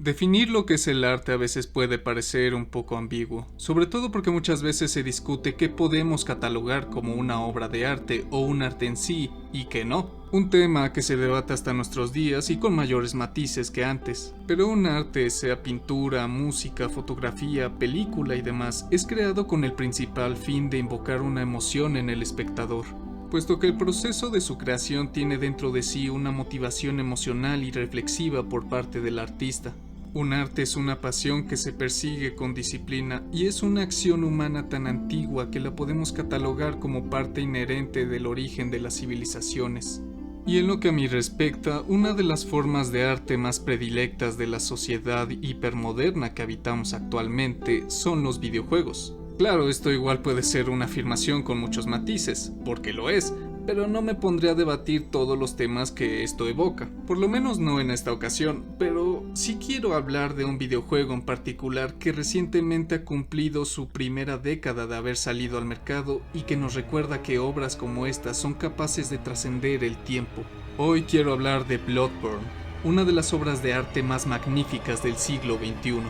Definir lo que es el arte a veces puede parecer un poco ambiguo, sobre todo porque muchas veces se discute qué podemos catalogar como una obra de arte o un arte en sí y qué no. Un tema que se debate hasta nuestros días y con mayores matices que antes. Pero un arte, sea pintura, música, fotografía, película y demás, es creado con el principal fin de invocar una emoción en el espectador, puesto que el proceso de su creación tiene dentro de sí una motivación emocional y reflexiva por parte del artista. Un arte es una pasión que se persigue con disciplina y es una acción humana tan antigua que la podemos catalogar como parte inherente del origen de las civilizaciones. Y en lo que a mí respecta, una de las formas de arte más predilectas de la sociedad hipermoderna que habitamos actualmente son los videojuegos. Claro, esto igual puede ser una afirmación con muchos matices, porque lo es, pero no me pondré a debatir todos los temas que esto evoca, por lo menos no en esta ocasión, pero sí quiero hablar de un videojuego en particular que recientemente ha cumplido su primera década de haber salido al mercado y que nos recuerda que obras como estas son capaces de trascender el tiempo. Hoy quiero hablar de Bloodborne, una de las obras de arte más magníficas del siglo XXI.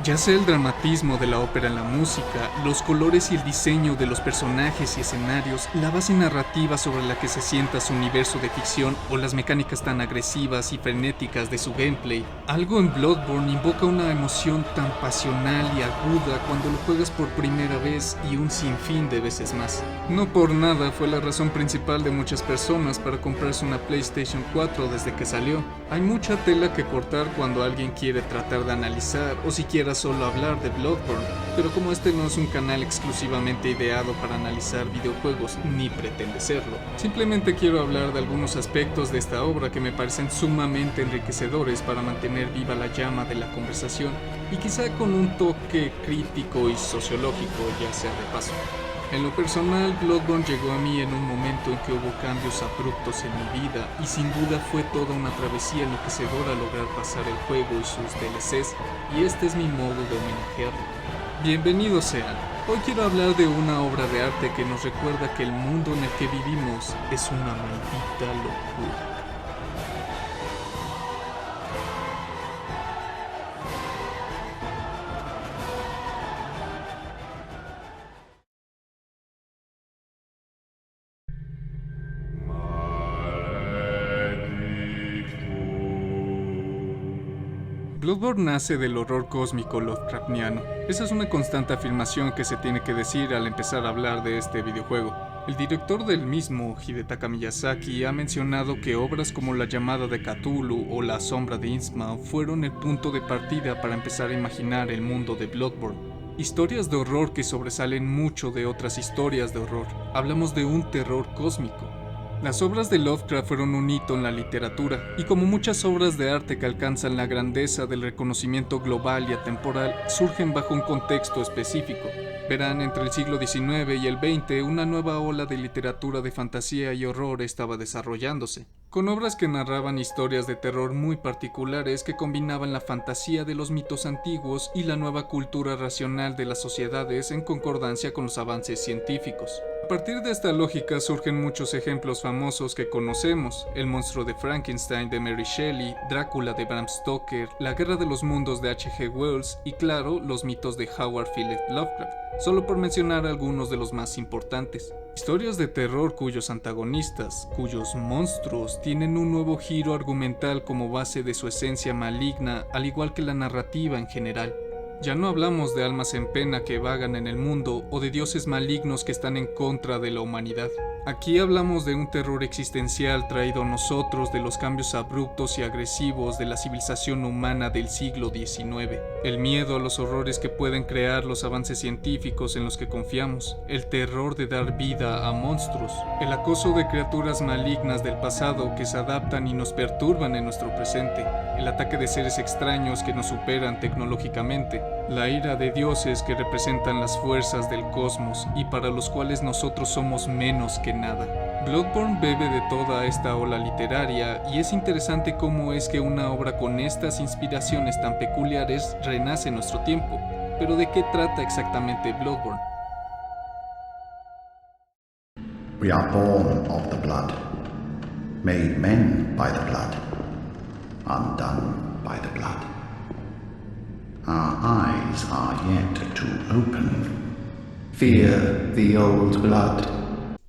Ya sea el dramatismo de la ópera en la música, los colores y el diseño de los personajes y escenarios, la base narrativa sobre la que se sienta su universo de ficción o las mecánicas tan agresivas y frenéticas de su gameplay, algo en Bloodborne invoca una emoción tan pasional y aguda cuando lo juegas por primera vez y un sinfín de veces más. No por nada fue la razón principal de muchas personas para comprarse una PlayStation 4 desde que salió. Hay mucha tela que cortar cuando alguien quiere tratar de analizar o siquiera solo hablar de Bloodborne, pero como este no es un canal exclusivamente ideado para analizar videojuegos ni pretende serlo, simplemente quiero hablar de algunos aspectos de esta obra que me parecen sumamente enriquecedores para mantener viva la llama de la conversación y quizá con un toque crítico y sociológico, ya sea de paso. En lo personal, Bloodborne llegó a mí en un momento en que hubo cambios abruptos en mi vida y sin duda fue toda una travesía enloquecedora lograr pasar el juego y sus DLCs, y este es mi modo de homenajearlo. Bienvenidos sean. Hoy quiero hablar de una obra de arte que nos recuerda que el mundo en el que vivimos es una maldita locura. Bloodborne nace del horror cósmico Lovecraftiano. Esa es una constante afirmación que se tiene que decir al empezar a hablar de este videojuego. El director del mismo, Hidetaka Miyazaki, ha mencionado que obras como La llamada de Cthulhu o La sombra de Innsmouth fueron el punto de partida para empezar a imaginar el mundo de Bloodborne. Historias de horror que sobresalen mucho de otras historias de horror. Hablamos de un terror cósmico. Las obras de Lovecraft fueron un hito en la literatura, y como muchas obras de arte que alcanzan la grandeza del reconocimiento global y atemporal, surgen bajo un contexto específico. Verán, entre el siglo XIX y el XX, una nueva ola de literatura de fantasía y horror estaba desarrollándose, con obras que narraban historias de terror muy particulares que combinaban la fantasía de los mitos antiguos y la nueva cultura racional de las sociedades en concordancia con los avances científicos. A partir de esta lógica surgen muchos ejemplos famosos que conocemos: El monstruo de Frankenstein de Mary Shelley, Drácula de Bram Stoker, La guerra de los mundos de H.G. Wells y, claro, los mitos de Howard Phillips Lovecraft, solo por mencionar algunos de los más importantes. Historias de terror cuyos antagonistas, cuyos monstruos, tienen un nuevo giro argumental como base de su esencia maligna, al igual que la narrativa en general. Ya no hablamos de almas en pena que vagan en el mundo o de dioses malignos que están en contra de la humanidad. Aquí hablamos de un terror existencial traído a nosotros de los cambios abruptos y agresivos de la civilización humana del siglo XIX. El miedo a los horrores que pueden crear los avances científicos en los que confiamos. El terror de dar vida a monstruos. El acoso de criaturas malignas del pasado que se adaptan y nos perturban en nuestro presente. El ataque de seres extraños que nos superan tecnológicamente. La ira de dioses que representan las fuerzas del cosmos y para los cuales nosotros somos menos que nada. Bloodborne bebe de toda esta ola literaria y es interesante cómo es que una obra con estas inspiraciones tan peculiares renace en nuestro tiempo. Pero ¿de qué trata exactamente Bloodborne? We are born of the blood, made men by the blood, undone by the blood. Our eyes are yet to open. Fear the old blood.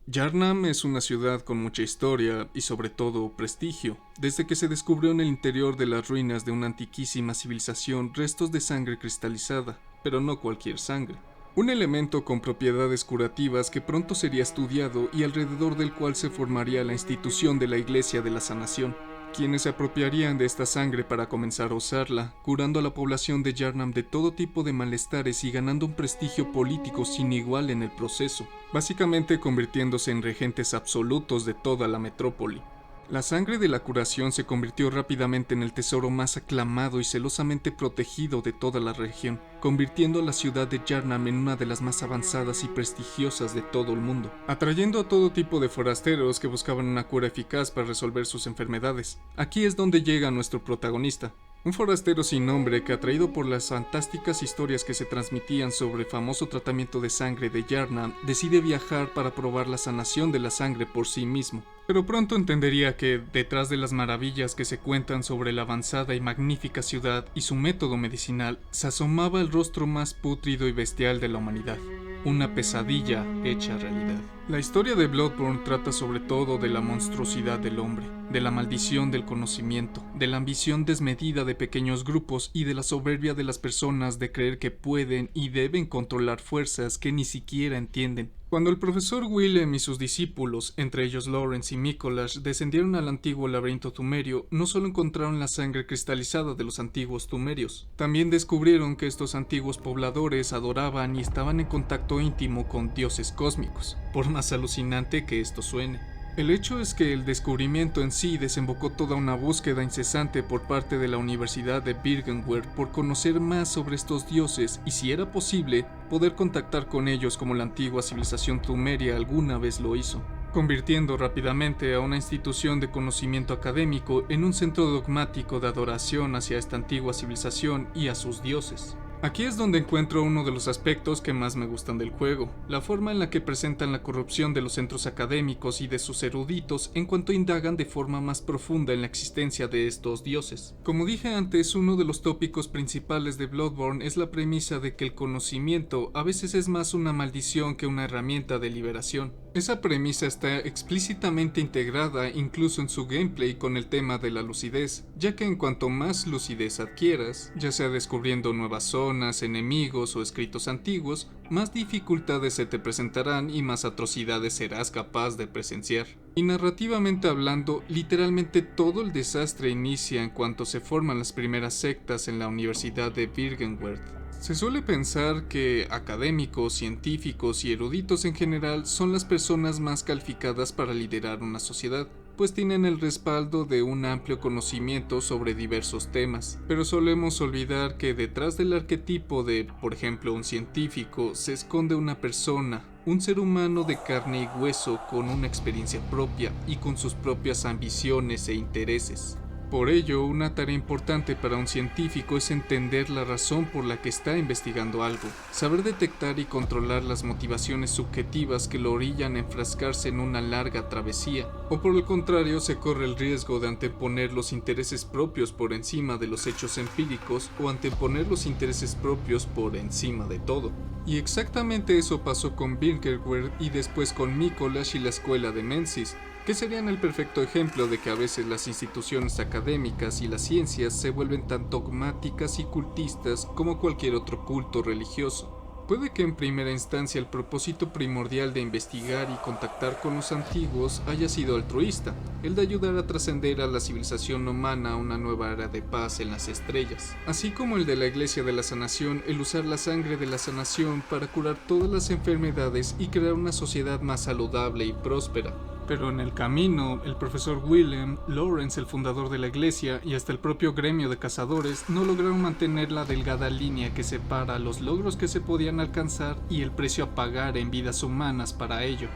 Yharnam es una ciudad con mucha historia y sobre todo prestigio. Desde que se descubrió en el interior de las ruinas de una antiquísima civilización restos de sangre cristalizada, pero no cualquier sangre. Un elemento con propiedades curativas que pronto sería estudiado y alrededor del cual se formaría la institución de la Iglesia de la Sanación, quienes se apropiarían de esta sangre para comenzar a usarla, curando a la población de Yharnam de todo tipo de malestares y ganando un prestigio político sin igual en el proceso, básicamente convirtiéndose en regentes absolutos de toda la metrópoli. La sangre de la curación se convirtió rápidamente en el tesoro más aclamado y celosamente protegido de toda la región, convirtiendo a la ciudad de Yharnam en una de las más avanzadas y prestigiosas de todo el mundo, atrayendo a todo tipo de forasteros que buscaban una cura eficaz para resolver sus enfermedades. Aquí es donde llega nuestro protagonista, un forastero sin nombre que, atraído por las fantásticas historias que se transmitían sobre el famoso tratamiento de sangre de Yharnam, decide viajar para probar la sanación de la sangre por sí mismo. Pero pronto entendería que, detrás de las maravillas que se cuentan sobre la avanzada y magnífica ciudad y su método medicinal, se asomaba el rostro más pútrido y bestial de la humanidad. Una pesadilla hecha realidad. La historia de Bloodborne trata sobre todo de la monstruosidad del hombre, de la maldición del conocimiento, de la ambición desmedida de pequeños grupos y de la soberbia de las personas de creer que pueden y deben controlar fuerzas que ni siquiera entienden. Cuando el profesor Willem y sus discípulos, entre ellos Lawrence y Mikolas, descendieron al antiguo laberinto tumerio, no solo encontraron la sangre cristalizada de los antiguos tumerios, también descubrieron que estos antiguos pobladores adoraban y estaban en contacto íntimo con dioses cósmicos, por más alucinante que esto suene. El hecho es que el descubrimiento en sí desembocó toda una búsqueda incesante por parte de la Universidad de Byrgenwerth por conocer más sobre estos dioses y, si era posible, poder contactar con ellos como la antigua civilización tumeria alguna vez lo hizo, convirtiendo rápidamente a una institución de conocimiento académico en un centro dogmático de adoración hacia esta antigua civilización y a sus dioses. Aquí es donde encuentro uno de los aspectos que más me gustan del juego, la forma en la que presentan la corrupción de los centros académicos y de sus eruditos en cuanto indagan de forma más profunda en la existencia de estos dioses. Como dije antes, uno de los tópicos principales de Bloodborne es la premisa de que el conocimiento a veces es más una maldición que una herramienta de liberación. Esa premisa está explícitamente integrada incluso en su gameplay con el tema de la lucidez, ya que en cuanto más lucidez adquieras, ya sea descubriendo nuevas zonas, enemigos o escritos antiguos, más dificultades se te presentarán y más atrocidades serás capaz de presenciar. Y narrativamente hablando, literalmente todo el desastre inicia en cuanto se forman las primeras sectas en la Universidad de Byrgenwerth. Se suele pensar que académicos, científicos y eruditos en general son las personas más calificadas para liderar una sociedad, pues tienen el respaldo de un amplio conocimiento sobre diversos temas. Pero solemos olvidar que detrás del arquetipo de, por ejemplo, un científico, se esconde una persona, un ser humano de carne y hueso con una experiencia propia y con sus propias ambiciones e intereses. Por ello, una tarea importante para un científico es entender la razón por la que está investigando algo, saber detectar y controlar las motivaciones subjetivas que lo orillan a enfrascarse en una larga travesía, o por el contrario se corre el riesgo de anteponer los intereses propios por encima de los hechos empíricos o anteponer los intereses propios por encima de todo. Y exactamente eso pasó con Byrgenwerth y después con Mikolas y la escuela de Mensis. que serían el perfecto ejemplo de que a veces las instituciones académicas y las ciencias se vuelven tan dogmáticas y cultistas como cualquier otro culto religioso. Puede que en primera instancia el propósito primordial de investigar y contactar con los antiguos haya sido altruista, el de ayudar a trascender a la civilización humana a una nueva era de paz en las estrellas, así como el de la Iglesia de la Sanación, el usar la sangre de la sanación para curar todas las enfermedades y crear una sociedad más saludable y próspera. Pero en el camino, el profesor William Lawrence, el fundador de la iglesia, y hasta el propio gremio de cazadores no lograron mantener la delgada línea que separa los logros que se podían alcanzar y el precio a pagar en vidas humanas para ello.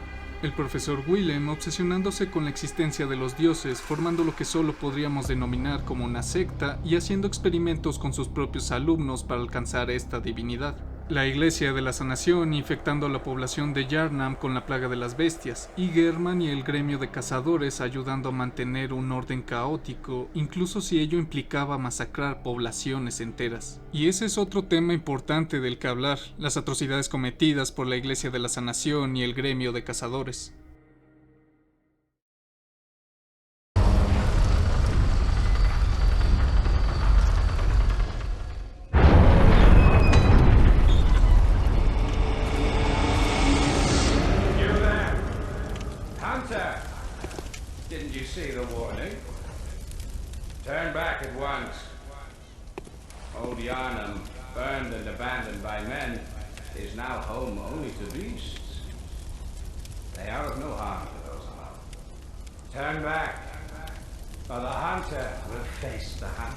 El profesor William obsesionándose con la existencia de los dioses, formando lo que solo podríamos denominar como una secta y haciendo experimentos con sus propios alumnos para alcanzar esta divinidad. La Iglesia de la Sanación infectando a la población de Yharnam con la plaga de las bestias, y Gehrman y el gremio de cazadores ayudando a mantener un orden caótico, incluso si ello implicaba masacrar poblaciones enteras. Y ese es otro tema importante del que hablar, las atrocidades cometidas por la Iglesia de la Sanación y el gremio de cazadores. Didn't you see the warning? Turn back at once. Old Yharnam, burned and abandoned by men, is now home only to beasts. They are of no harm to those above. Turn back, or the hunter will face the hunt.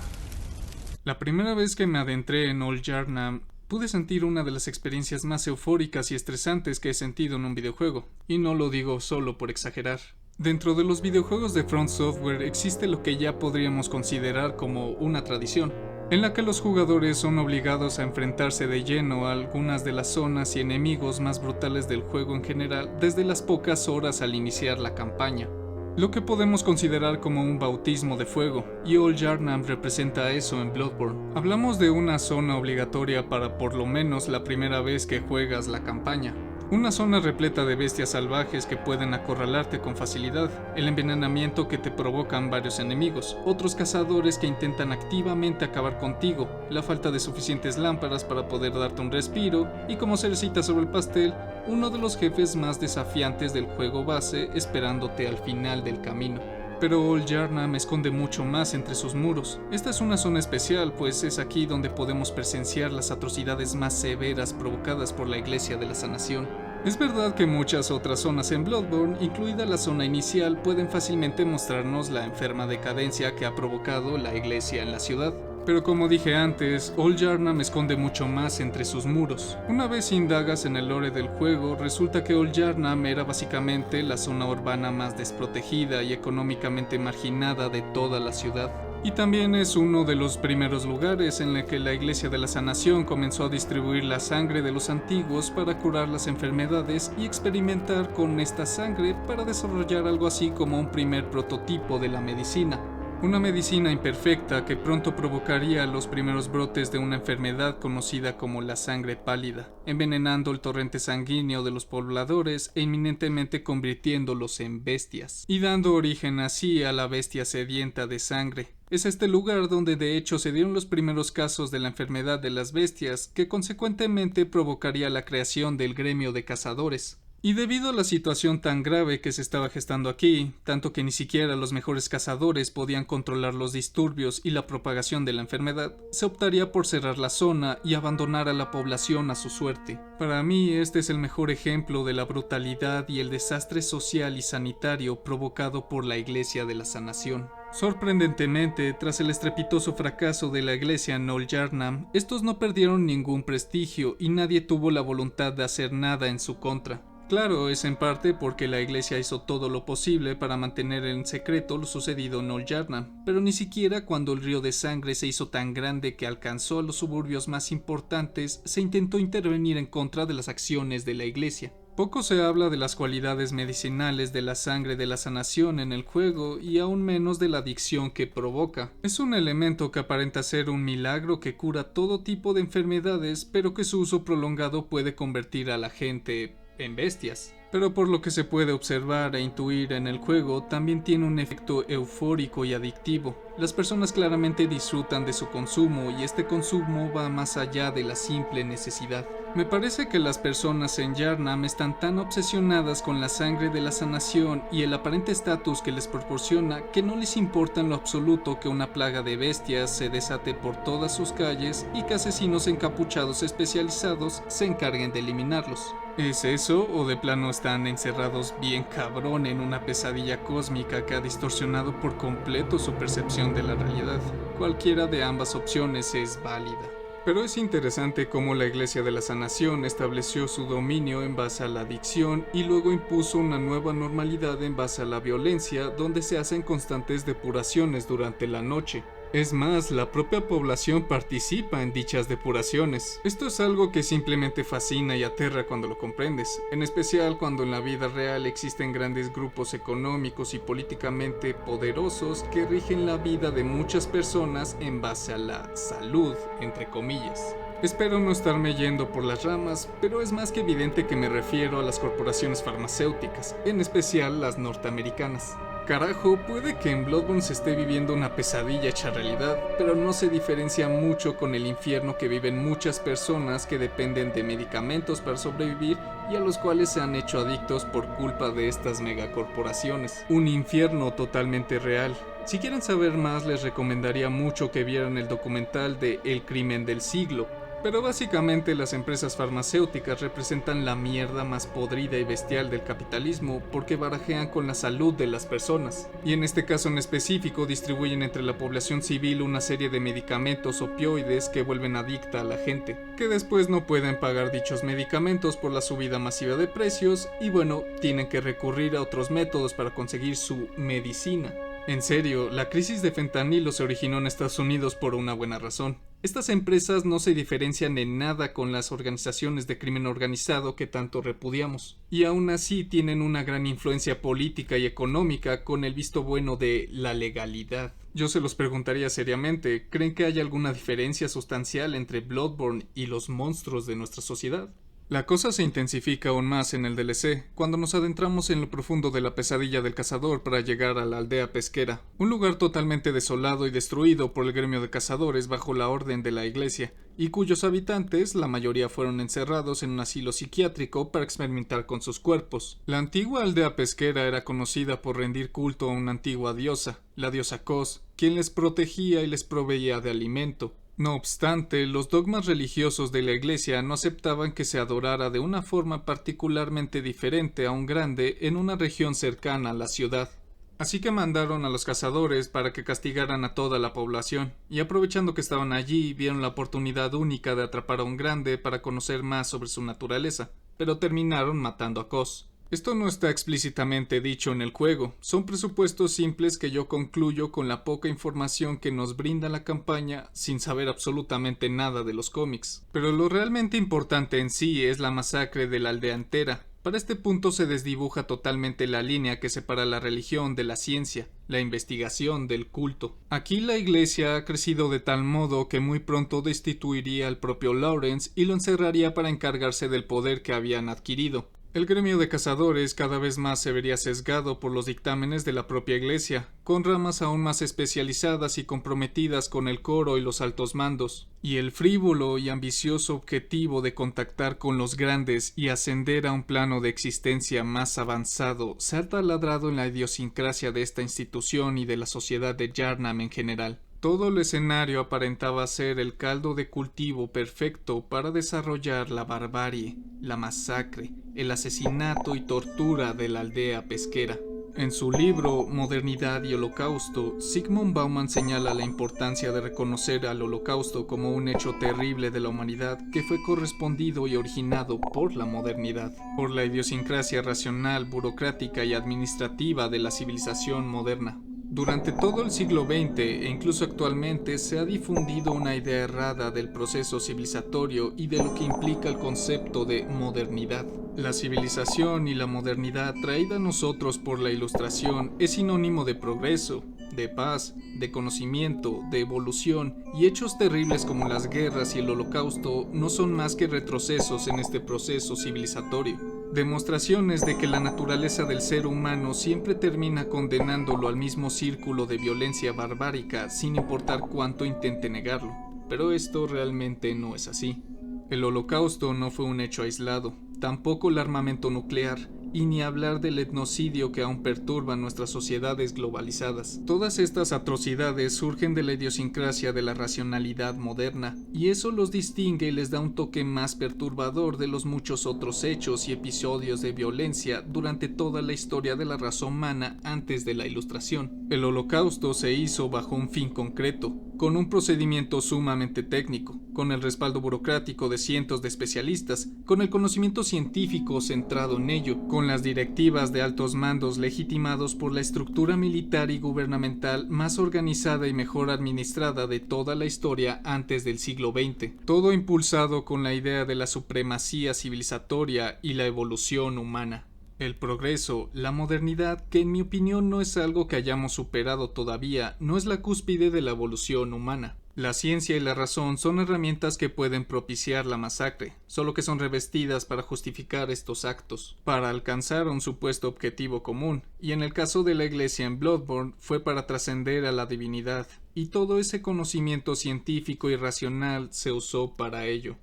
La primera vez que me adentré en Old Yharnam, pude sentir una de las experiencias más eufóricas y estresantes que he sentido en un videojuego, y no lo digo solo por exagerar. Dentro de los videojuegos de From Software existe lo que ya podríamos considerar como una tradición, en la que los jugadores son obligados a enfrentarse de lleno a algunas de las zonas y enemigos más brutales del juego en general desde las pocas horas al iniciar la campaña. Lo que podemos considerar como un bautismo de fuego, y Old Yharnam representa eso en Bloodborne. Hablamos de una zona obligatoria para por lo menos la primera vez que juegas la campaña. Una zona repleta de bestias salvajes que pueden acorralarte con facilidad, el envenenamiento que te provocan varios enemigos, otros cazadores que intentan activamente acabar contigo, la falta de suficientes lámparas para poder darte un respiro, y como cerecita sobre el pastel, uno de los jefes más desafiantes del juego base esperándote al final del camino. Pero Old Yharnam esconde mucho más entre sus muros. Esta es una zona especial, pues es aquí donde podemos presenciar las atrocidades más severas provocadas por la Iglesia de la Sanación. Es verdad que muchas otras zonas en Bloodborne, incluida la zona inicial, pueden fácilmente mostrarnos la enferma decadencia que ha provocado la Iglesia en la ciudad. Pero como dije antes, Old Yharnam esconde mucho más entre sus muros. Una vez indagas en el lore del juego, resulta que Old Yharnam era básicamente la zona urbana más desprotegida y económicamente marginada de toda la ciudad. Y también es uno de los primeros lugares en el que la Iglesia de la Sanación comenzó a distribuir la sangre de los antiguos para curar las enfermedades y experimentar con esta sangre para desarrollar algo así como un primer prototipo de la medicina. Una medicina imperfecta que pronto provocaría los primeros brotes de una enfermedad conocida como la sangre pálida, envenenando el torrente sanguíneo de los pobladores e inminentemente convirtiéndolos en bestias, y dando origen así a la bestia sedienta de sangre. Es este lugar donde de hecho se dieron los primeros casos de la enfermedad de las bestias, que consecuentemente provocaría la creación del gremio de cazadores. Y debido a la situación tan grave que se estaba gestando aquí, tanto que ni siquiera los mejores cazadores podían controlar los disturbios y la propagación de la enfermedad, se optaría por cerrar la zona y abandonar a la población a su suerte. Para mí este es el mejor ejemplo de la brutalidad y el desastre social y sanitario provocado por la Iglesia de la Sanación. Sorprendentemente, tras el estrepitoso fracaso de la iglesia en Old Yharnam, estos no perdieron ningún prestigio y nadie tuvo la voluntad de hacer nada en su contra. Claro, es en parte porque la iglesia hizo todo lo posible para mantener en secreto lo sucedido en Old Yharnam, pero ni siquiera cuando el río de sangre se hizo tan grande que alcanzó a los suburbios más importantes, se intentó intervenir en contra de las acciones de la iglesia. Poco se habla de las cualidades medicinales de la sangre de la sanación en el juego y aún menos de la adicción que provoca. Es un elemento que aparenta ser un milagro que cura todo tipo de enfermedades, pero que su uso prolongado puede convertir a la gente en bestias. Pero por lo que se puede observar e intuir en el juego, también tiene un efecto eufórico y adictivo. Las personas claramente disfrutan de su consumo y este consumo va más allá de la simple necesidad. Me parece que las personas en Yharnam están tan obsesionadas con la sangre de la sanación y el aparente estatus que les proporciona que no les importa en lo absoluto que una plaga de bestias se desate por todas sus calles y que asesinos encapuchados especializados se encarguen de eliminarlos. ¿Es eso o de plano están encerrados bien cabrón en una pesadilla cósmica que ha distorsionado por completo su percepción de la realidad? Cualquiera de ambas opciones es válida. Pero es interesante cómo la Iglesia de la Sanación estableció su dominio en base a la adicción y luego impuso una nueva normalidad en base a la violencia, donde se hacen constantes depuraciones durante la noche. Es más, la propia población participa en dichas depuraciones. Esto es algo que simplemente fascina y aterra cuando lo comprendes, en especial cuando en la vida real existen grandes grupos económicos y políticamente poderosos que rigen la vida de muchas personas en base a la salud, entre comillas. Espero no estarme yendo por las ramas, pero es más que evidente que me refiero a las corporaciones farmacéuticas, en especial las norteamericanas. Carajo, puede que en Bloodborne se esté viviendo una pesadilla hecha realidad, pero no se diferencia mucho con el infierno que viven muchas personas que dependen de medicamentos para sobrevivir y a los cuales se han hecho adictos por culpa de estas megacorporaciones. Un infierno totalmente real. Si quieren saber más, les recomendaría mucho que vieran el documental de El crimen del siglo. Pero básicamente las empresas farmacéuticas representan la mierda más podrida y bestial del capitalismo porque barajean con la salud de las personas. Y en este caso en específico distribuyen entre la población civil una serie de medicamentos opioides que vuelven adicta a la gente, que después no pueden pagar dichos medicamentos por la subida masiva de precios y bueno, tienen que recurrir a otros métodos para conseguir su medicina. En serio, la crisis de fentanilo se originó en Estados Unidos por una buena razón. Estas empresas no se diferencian en nada con las organizaciones de crimen organizado que tanto repudiamos, y aún así tienen una gran influencia política y económica con el visto bueno de la legalidad. Yo se los preguntaría seriamente, ¿creen que hay alguna diferencia sustancial entre Bloodborne y los monstruos de nuestra sociedad? La cosa se intensifica aún más en el DLC, cuando nos adentramos en lo profundo de la pesadilla del cazador para llegar a la aldea pesquera, un lugar totalmente desolado y destruido por el gremio de cazadores bajo la orden de la iglesia, y cuyos habitantes, la mayoría fueron encerrados en un asilo psiquiátrico para experimentar con sus cuerpos. La antigua aldea pesquera era conocida por rendir culto a una antigua diosa, la diosa Kos, quien les protegía y les proveía de alimento. No obstante, los dogmas religiosos de la iglesia no aceptaban que se adorara de una forma particularmente diferente a un grande en una región cercana a la ciudad. Así que mandaron a los cazadores para que castigaran a toda la población, y aprovechando que estaban allí, vieron la oportunidad única de atrapar a un grande para conocer más sobre su naturaleza, pero terminaron matando a Kos. Esto no está explícitamente dicho en el juego, son presupuestos simples que yo concluyo con la poca información que nos brinda la campaña sin saber absolutamente nada de los cómics. Pero lo realmente importante en sí es la masacre de la aldea entera. Para este punto se desdibuja totalmente la línea que separa la religión de la ciencia, la investigación del culto. Aquí la iglesia ha crecido de tal modo que muy pronto destituiría al propio Lawrence y lo encerraría para encargarse del poder que habían adquirido. El gremio de cazadores cada vez más se vería sesgado por los dictámenes de la propia iglesia, con ramas aún más especializadas y comprometidas con el coro y los altos mandos, y el frívolo y ambicioso objetivo de contactar con los grandes y ascender a un plano de existencia más avanzado se ha taladrado en la idiosincrasia de esta institución y de la sociedad de Yharnam en general. Todo el escenario aparentaba ser el caldo de cultivo perfecto para desarrollar la barbarie, la masacre, el asesinato y tortura de la aldea pesquera. En su libro Modernidad y Holocausto, Zygmunt Bauman señala la importancia de reconocer al Holocausto como un hecho terrible de la humanidad que fue correspondido y originado por la modernidad, por la idiosincrasia racional, burocrática y administrativa de la civilización moderna. Durante todo el siglo XX e incluso actualmente se ha difundido una idea errada del proceso civilizatorio y de lo que implica el concepto de modernidad. La civilización y la modernidad traída a nosotros por la Ilustración es sinónimo de progreso, de paz, de conocimiento, de evolución, y hechos terribles como las guerras y el Holocausto no son más que retrocesos en este proceso civilizatorio. Demostraciones de que la naturaleza del ser humano siempre termina condenándolo al mismo círculo de violencia barbárica sin importar cuánto intente negarlo. Pero esto realmente no es así. El Holocausto no fue un hecho aislado, tampoco el armamento nuclear, y ni hablar del etnocidio que aún perturba nuestras sociedades globalizadas. Todas estas atrocidades surgen de la idiosincrasia de la racionalidad moderna, y eso los distingue y les da un toque más perturbador de los muchos otros hechos y episodios de violencia durante toda la historia de la raza humana antes de la Ilustración. El Holocausto se hizo bajo un fin concreto, con un procedimiento sumamente técnico, con el respaldo burocrático de cientos de especialistas, con el conocimiento científico centrado en ello, con las directivas de altos mandos legitimados por la estructura militar y gubernamental más organizada y mejor administrada de toda la historia antes del siglo XX. Todo impulsado con la idea de la supremacía civilizatoria y la evolución humana. El progreso, la modernidad, que en mi opinión no es algo que hayamos superado todavía, no es la cúspide de la evolución humana. La ciencia y la razón son herramientas que pueden propiciar la masacre, solo que son revestidas para justificar estos actos, para alcanzar un supuesto objetivo común, y en el caso de la Iglesia en Bloodborne fue para trascender a la divinidad, y todo ese conocimiento científico y racional se usó para ello.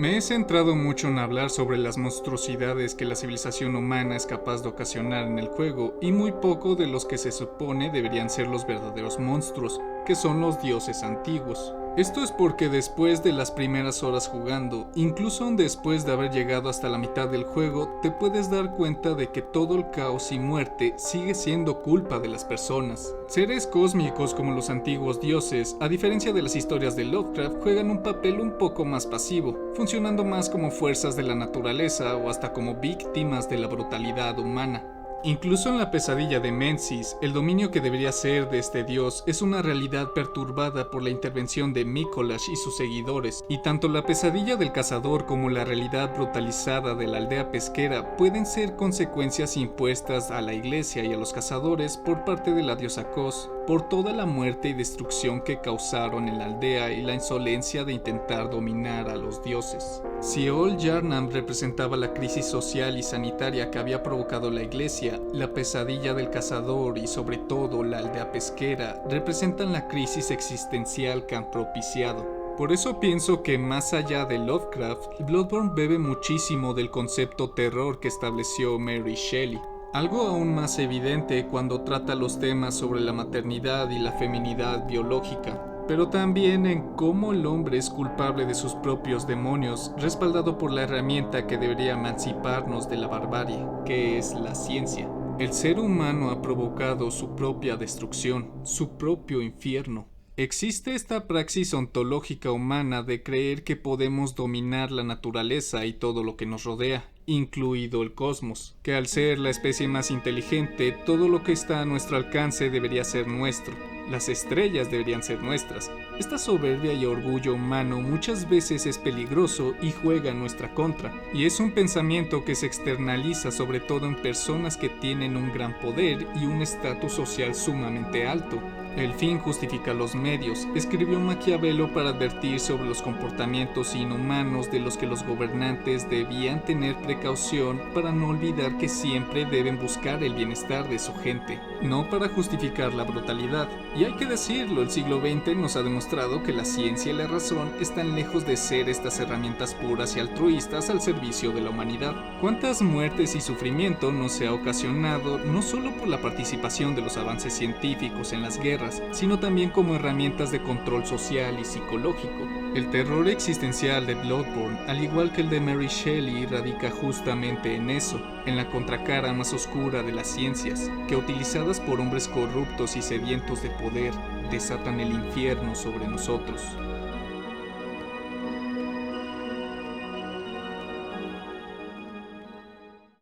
Me he centrado mucho en hablar sobre las monstruosidades que la civilización humana es capaz de ocasionar en el juego y muy poco de los que se supone deberían ser los verdaderos monstruos, que son los dioses antiguos. Esto es porque después de las primeras horas jugando, incluso aún después de haber llegado hasta la mitad del juego, te puedes dar cuenta de que todo el caos y muerte sigue siendo culpa de las personas. Seres cósmicos como los antiguos dioses, a diferencia de las historias de Lovecraft, juegan un papel un poco más pasivo, funcionando más como fuerzas de la naturaleza o hasta como víctimas de la brutalidad humana. Incluso en la pesadilla de Mensis, el dominio que debería ser de este dios es una realidad perturbada por la intervención de Micolash y sus seguidores, y tanto la pesadilla del cazador como la realidad brutalizada de la aldea pesquera pueden ser consecuencias impuestas a la iglesia y a los cazadores por parte de la diosa Kos, por toda la muerte y destrucción que causaron en la aldea y la insolencia de intentar dominar a los dioses. Si Ol Yarnam representaba la crisis social y sanitaria que había provocado la iglesia, la pesadilla del cazador y sobre todo la aldea pesquera representan la crisis existencial que han propiciado. Por eso pienso que más allá de Lovecraft, Bloodborne bebe muchísimo del concepto terror que estableció Mary Shelley. Algo aún más evidente cuando trata los temas sobre la maternidad y la feminidad biológica, pero también en cómo el hombre es culpable de sus propios demonios, respaldado por la herramienta que debería emanciparnos de la barbarie, que es la ciencia. El ser humano ha provocado su propia destrucción, su propio infierno. Existe esta praxis ontológica humana de creer que podemos dominar la naturaleza y todo lo que nos rodea, incluido el cosmos, que al ser la especie más inteligente, todo lo que está a nuestro alcance debería ser nuestro. Las estrellas deberían ser nuestras. Esta soberbia y orgullo humano muchas veces es peligroso y juega en nuestra contra, y es un pensamiento que se externaliza sobre todo en personas que tienen un gran poder y un estatus social sumamente alto. El fin justifica los medios, escribió Maquiavelo para advertir sobre los comportamientos inhumanos de los que los gobernantes debían tener precaución para no olvidar que siempre deben buscar el bienestar de su gente, no para justificar la brutalidad. Y hay que decirlo, el siglo XX nos ha demostrado que la ciencia y la razón están lejos de ser estas herramientas puras y altruistas al servicio de la humanidad. ¿Cuántas muertes y sufrimiento no se ha ocasionado no solo por la participación de los avances científicos en las guerras, sino también como herramientas de control social y psicológico? El terror existencial de Bloodborne, al igual que el de Mary Shelley, radica justamente en eso, en la contracara más oscura de las ciencias, que utilizadas por hombres corruptos y sedientos de poder, desatan el infierno sobre nosotros.